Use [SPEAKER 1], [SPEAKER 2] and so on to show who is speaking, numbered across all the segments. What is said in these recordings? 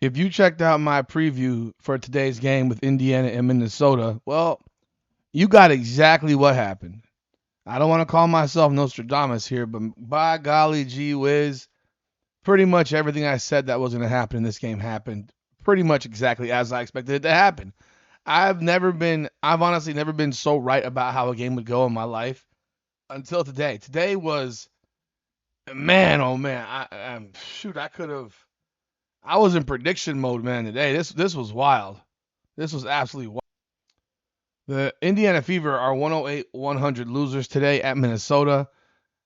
[SPEAKER 1] If you checked out my preview for today's game with Indiana and Minnesota, well, you got exactly what happened. I don't want to call myself Nostradamus here, but by golly gee whiz, pretty much everything I said that was going to happen in this game happened pretty much exactly as I expected it to happen. I've honestly never been so right about how a game would go in my life until today. Today was, man, oh man, shoot, I was in prediction mode, man. Today, this was wild. This was absolutely wild. The Indiana Fever are 108-100 losers today at Minnesota.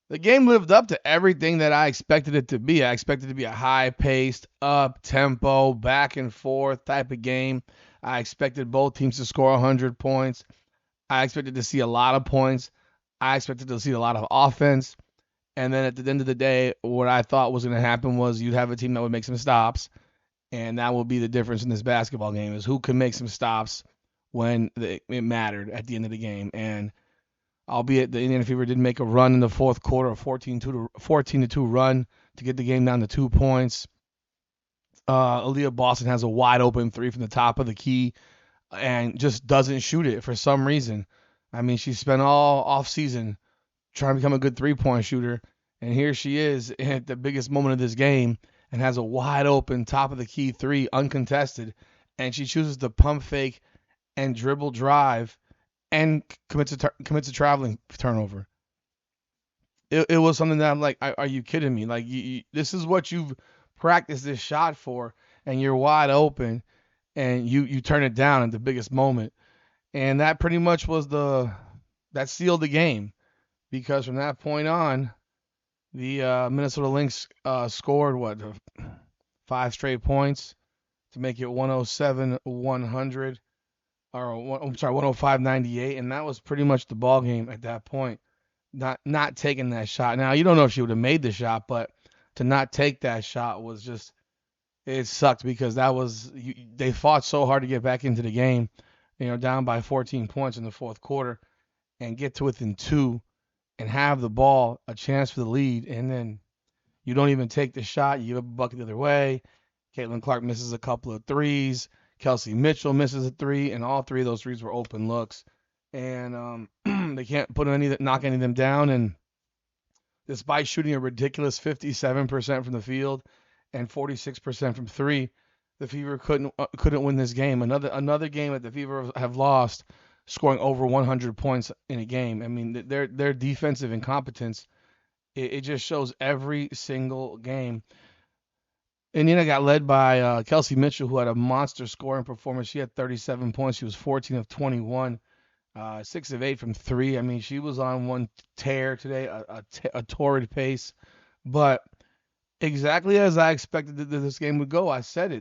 [SPEAKER 1] The game lived up to everything that I expected it to be. I expected it to be a high-paced, up-tempo, back and forth type of game. I expected both teams to score 100 points. I expected to see a lot of points. I expected to see a lot of offense. And then at the end of the day, what I thought was going to happen was you'd have a team that would make some stops, and that will be the difference in this basketball game is who can make some stops when it mattered at the end of the game. And albeit the Indiana Fever did make a run in the fourth quarter, a 14-2 run to get the game down to 2 points. Aaliyah Boston has a wide open three from the top of the key and just doesn't shoot it for some reason. I mean, she spent all off season trying to become a good 3-point shooter, and here she is at the biggest moment of this game and has a wide open top of the key three uncontested, and she chooses to pump fake and dribble drive and commits a traveling turnover. It was something that I'm like, are you kidding me? Like, this is what you've practiced this shot for, and you're wide open, and you turn it down at the biggest moment, and that pretty much was that sealed the game because from that point on, the Minnesota Lynx scored what 5 straight points to make it 107-100, I'm sorry, 105-98, and that was pretty much the ball game at that point. Not taking that shot. Now you don't know if she would have made the shot, but to not take that shot was just it sucked because they fought so hard to get back into the game, down by 14 points in the fourth quarter and get to within two and have the ball, a chance for the lead, and then you don't even take the shot. You give up a bucket the other way. Caitlin Clark misses a couple of threes. Kelsey Mitchell misses a three, and all three of those threes were open looks. And they can't knock any of them down. And despite shooting a ridiculous 57% from the field and 46% from three, the Fever couldn't win this game. Another game that the Fever have lost, scoring over 100 points in a game. I mean, their defensive incompetence it just shows every single game. Indiana got led by Kelsey Mitchell, who had a monster scoring performance. She had 37 points. She was 14 of 21, 6 of 8 from three. I mean, she was on one tear today, a torrid pace. But exactly as I expected that this game would go, I said it.